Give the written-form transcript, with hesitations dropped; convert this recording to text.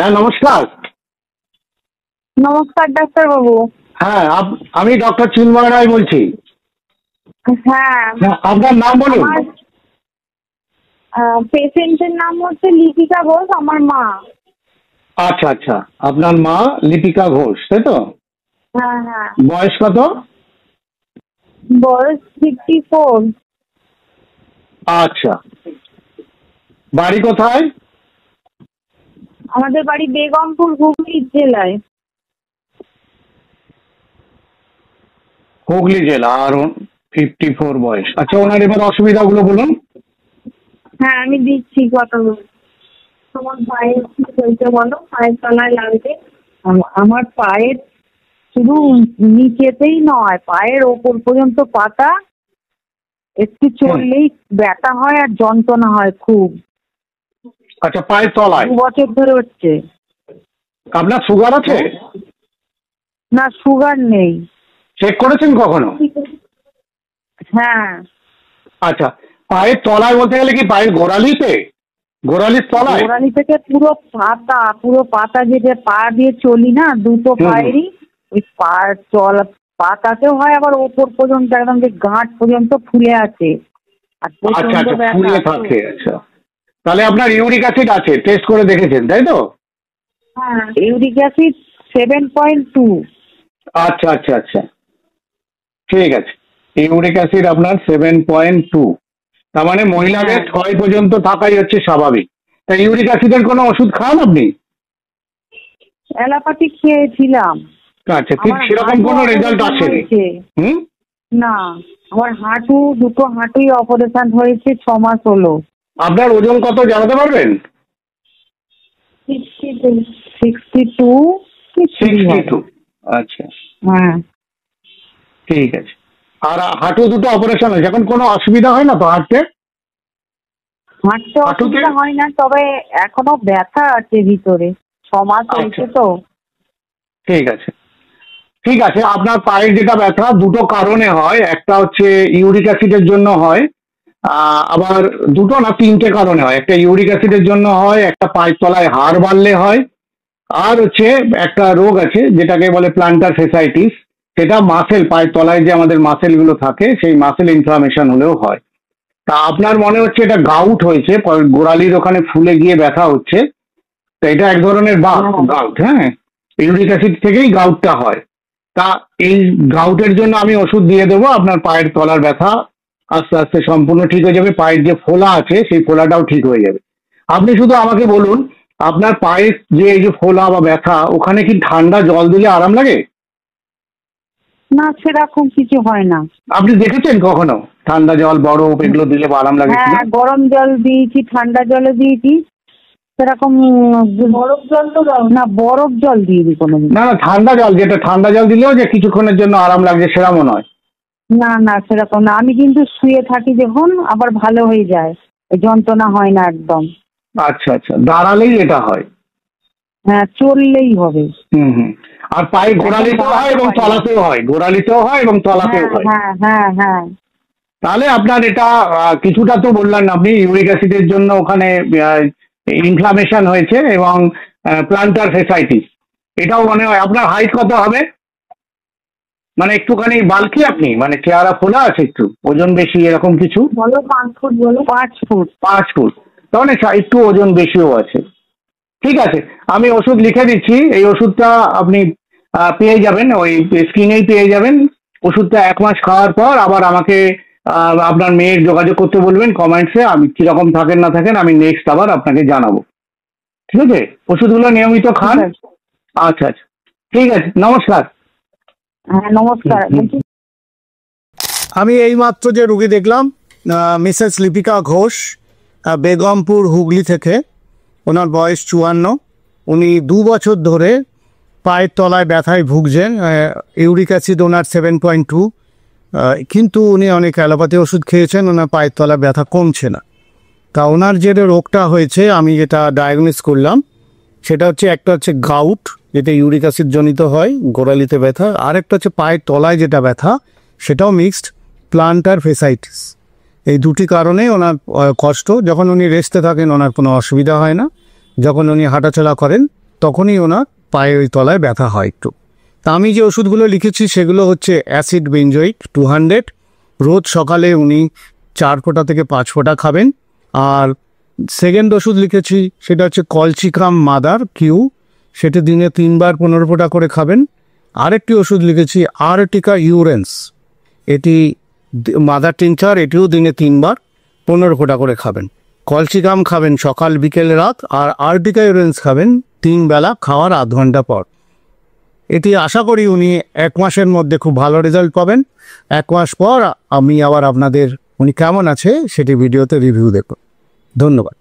হ্যাঁ, নমস্কার। নমস্কার ডাক্তারবাবু। হ্যাঁ, আমি ডক্টর চিন্ময় রায় বলছি। হ্যাঁ, আপনার নাম বলুন। আমার পেশেন্টের নাম হচ্ছে লিপিকা ঘোষ, আমার মা। আচ্ছা আচ্ছা, আপনার মা লিপিকা ঘোষ, তাই তো? হ্যাঁ হ্যাঁ। বয়স কত? বয়স 54। আচ্ছা, বাড়ি কোথায়? আমাদের বাড়ি বেগমপুর, হুগলি জেলায়। হুগলি জেলা। আর 54 বয়স। আচ্ছা, ওনার এবার অসুবিধাগুলো বলুন। হ্যাঁ, আমি দিচ্ছি কথাগুলো। তোমার পায়ের কি হয়েছে বলো? পায়ের তলায় লাগবে। আমার পায়ের শুধু নিচেতেই নয়, পায়ের ওপর পর্যন্ত পাতা। একটু চললেই ব্যথা হয় আর যন্ত্রণা হয় খুব। আচ্ছা, পায়ের তলায় 2 বছর ধরে হচ্ছে। আপনার সুগার আছে? না, সুগার নেই। চেক করেছেন কখনো? হ্যাঁ। আচ্ছা, পায়ের তলায় বলতে গেলে কি পায়ের গোড়ালিতে? গোড়ালির তলায়? গোড়ালি থেকে পুরো পাতা যেটা পা দিয়ে চলি না, দুটো পায়েরই ওই পাতাতেও হয়, আবার ওপর পর্যন্ত একদম যে গাঁট পর্যন্ত ফুলে আছে। আর আচ্ছা প্রচন্ড আচ্ছা, ফুলে ব্যথা। থাকে। আচ্ছা, তাহলে আপনার ইউরিক অ্যাসিড আছে, টেস্ট করে দেখেছেন তাই তো? হ্যাঁ, ইউরিক অ্যাসিড 7.2। আচ্ছা আচ্ছা আচ্ছা, ঠিক আছে। ইউরিক অ্যাসিড আপনার 7.2, তার মানে মহিলাদের 6 পর্যন্ত থাকাই হচ্ছে স্বাভাবিক। তা ইউরিক অ্যাসিডের কোনো ওষুধ খান আপনি? অ্যালোপ্যাথি খেয়েছিলাম। আচ্ছা, ঠিক সেরকম কোনো রেজাল্ট আসেনি? হুম। না, আমার দুটো হাঁটুই অপারেশন হয়েছে, 6 মাস হলো। আপনার ওজন কত জানাতে পারবেন? 62। আচ্ছা, হ্যাঁ, ঠিক আছে। আর হাঁটু দুটো অপারেশন হয়েছে, এখন কোনো অসুবিধা হয় না তো হাঁটতে? হাঁটতে অসুবিধা হয় না, তবে এখনো ব্যথা আছে ভিতরে। 6 মাস হয়েছে তো। ঠিক আছে ঠিক আছে, আপনার পায়ের যেটা ব্যথা দুটো কারণে হয়। একটা হচ্ছে ইউরিক অ্যাসিডের জন্য হয়, আবার দুটো না 3টে কারণে হয়। একটা ইউরিক অ্যাসিডের জন্য হয়, একটা পায়ের তলায় হাড় বাড়লে হয়, আর হচ্ছে একটা রোগ আছে যেটাকে বলে প্লান্টার ফেসাইটিস। সেটা মাসেল, পায়ের তলায় যে আমাদের মাসেল গুলো থাকে সেই মাসেল ইনফ্লামেশন হলেও হয়। তা আপনার মনে হচ্ছে এটা গাউট হয়েছে, গোড়ালির ওখানে ফুলে গিয়ে ব্যথা হচ্ছে। তো এটা এক ধরনের গাউট। হ্যাঁ, ইউরিক অ্যাসিড থেকেই গাউটটা হয়। তা এই গাউটের জন্য আমি ওষুধ দিয়ে দেবো। আপনার পায়ের তলার ব্যথা আস্তে আস্তে সম্পূর্ণ ঠিক হয়ে যাবে, পায়ের যে ফোলা আছে সেই ফোলাটাও ঠিক হয়ে যাবে। আপনি শুধু আমাকে বলুন, আপনার পায়ের যে এই যে ফোলা বা ব্যথা, ওখানে কি ঠান্ডা জল দিলে আরাম লাগে? না, সেরকম কিছু হয় না। আপনি দেখেছেন কখনো ঠান্ডা জল, বরফ এগুলো দিলে আরাম লাগে? হ্যাঁ, গরম জল দিয়েছি, ঠান্ডা জলে দিয়েছি। সেরকম বরফ জল তো না, বরফ জল দিয়েছি কোনোদিন। না না, ঠান্ডা জল, যেটা ঠান্ডা জল দিলেও যে কিছুক্ষণের জন্য আরাম লাগছে সেরকম নয়। না না, সেরকম না। আমি কিন্তু শুয়ে থাকি যখন, আবার ভালো হয়ে যায়, যন্ত্রণা হয় না একদম। আচ্ছা আচ্ছা, দাঁড়ালেই এটা হয়? হ্যাঁ, চললেই হবে। হুম। আর পায়ের গোড়ালিতেও হয় এবং তলাতেও হয়, গোড়ালিতেও হয় এবং তলাতেও হয়। হ্যাঁ হ্যাঁ হ্যাঁ। তাহলে আপনার এটা কিছুটা তো বললেন আপনি ইউরিক অ্যাসিডের জন্য ওখানে ইনফ্লামেশন হয়েছে এবং প্লান্টার ফেসাইটিস, এটাও মনে হয়। আপনার হাইট কত হবে? মানে একটুখানি বাল্কি আপনি, মানে চেহারা ফোলা আছে, একটু ওজন বেশি এরকম কিছু? বলো 5 ফুট, বলো 5 ফুট। 5 ফুট, তাহলে একটু ওজন বেশিও আছে। ঠিক আছে, আমি ওষুধ লিখে দিচ্ছি। এই ওষুধটা আপনি পেয়ে যাবেন, ওই স্ক্রিনেই পেয়ে যাবেন। ওষুধটা 1 মাস খাওয়ার পর আবার আমাকে আপনার মেয়ের যোগাযোগ করতে বলবেন কমেন্টসে। আমি কিরকম থাকেন না থাকেন আমি নেক্সট আবার আপনাকে জানাবো। ঠিক আছে, ওষুধগুলো নিয়মিত খান। আচ্ছা আচ্ছা, ঠিক আছে, নমস্কার। হ্যাঁ, নমস্কার। আমি এইমাত্র যে রুগী দেখলাম, মিসেস লিপিকা ঘোষ, বেগমপুর হুগলি থেকে। ওনার বয়স 54। উনি 2 বছর ধরে পায়ের তলায় ব্যথায় ভুগছেন। ইউরিক অ্যাসিড ওনার 7.2, কিন্তু উনি অনেক অ্যালোপ্যাথি ওষুধ খেয়েছেন, ওনার পায়ের তলায় ব্যথা কমছে না। তা ওনার যে রোগটা হয়েছে আমি যেটা ডায়াগনোস করলাম সেটা হচ্ছে, একটা হচ্ছে গাউট, যেটা ইউরিক অ্যাসিড জনিত হয়, গোড়ালিতে ব্যথা। আর একটা হচ্ছে পায়ের তলায় যেটা ব্যথা, সেটাও মিক্সড প্লান্টার ফেসাইটিস। এই দুটি কারণে ওনার কষ্ট। যখন উনি রেস্টে থাকেন ওনার কোনো অসুবিধা হয় না, যখন উনি হাঁটাচলা করেন তখনই ওনার পায়ে ওই তলায় ব্যথা হয় একটু। তা আমি যে ওষুধগুলো লিখেছি সেগুলো হচ্ছে অ্যাসিড বেঞ্জোইক 200, রোজ সকালে উনি 4 ফোঁটা থেকে 5 ফোঁটা খাবেন। আর সেকেন্ড ওষুধ লিখেছি সেটা হচ্ছে কলচিকাম মাদার কিউ, সেটা দিনে 3 বার 15 ফোঁটা করে খাবেন। আরেকটি ওষুধ লিখেছি আর্টিকা ইউরেন্স, এটি মাদার টিনচার, এটিও দিনে 3 বার 15 ফোঁটা করে খাবেন। কলচিকাম খাবেন সকাল বিকেল রাত, আর আর্টিকা ইউরেন্স খাবেন 3 বেলা খাওয়ার আধ ঘন্টা পর। এটি আশা করি উনি 1 মাসের মধ্যে খুব ভালো রেজাল্ট পাবেন। 1 মাস পর আমি আবার আপনাদের উনি কেমন আছে সেটি ভিডিওতে রিভিউ দেখব। ধন্যবাদ।